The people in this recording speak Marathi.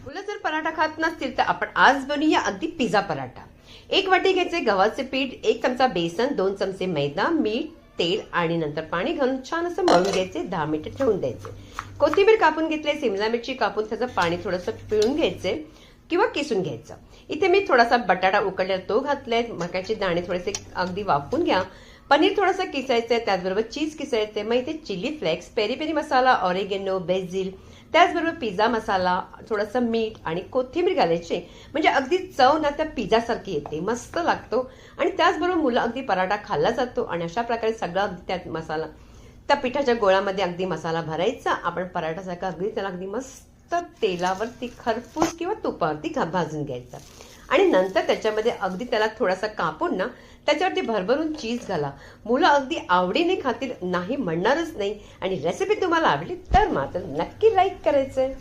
मुलं जर पराठा खात नसतील तर आपण आज बनवूया अगदी पिझ्झा पराठा। 1 वाटी घ्यायचे गव्हाचे पीठ, 1 चमचा बेसन, 2 चमचे मैदा, मीठ, तेल आणि नंतर पाणी घालून छान असं मळून घ्यायचे, 10 मिनिटे ठेवून द्यायचे। कोथिंबीर कापून घेतली, सिमला मिरची कापून त्याचं पाणी थोडंसं पिळून घ्यायचे किंवा किसून घ्यायचं। इथे मी थोडासा बटाटा उकडलेला तो घातलाय, मकाचे दाणे थोडेसे अगदी वाफवून घ्या, पनीर थोडंसं किसायचं, त्याचबरोबर चीज किसायचे, मग इथे चिली फ्लेक्स, पेरी पेरी मसाला, ऑरेगेनो, बेसिल, त्याचबरोबर पिझ्झा मसाला, थोडंसं मीठ आणि कोथिंबीर घालायची, म्हणजे अगदी चव ना त्या पिझ्झासारखी येते, मस्त लागतो। आणि त्याचबरोबर मुलं अगदी पराठा खाल्ला जातो आणि अशा प्रकारे सगळा अगदी त्यात मसाला त्या पिठाच्या गोळामध्ये अगदी मसाला भरायचा, आपण पराठासारखा अगदी त्याला अगदी मस्त तेलावरती खरपूस किंवा तुपावरती भाजून घ्यायचा आणि नंतर त्याच्यामध्ये अगदी त्याला थोडासा कापून ना त्याच्यावरती भरभरून चीज घाला। मुलं अगदी आवडीने खातील, नाही म्हणणारच नाही। आणि रेसिपी तुम्हाला आवडली तर मात्र नक्की लाईक करायचं।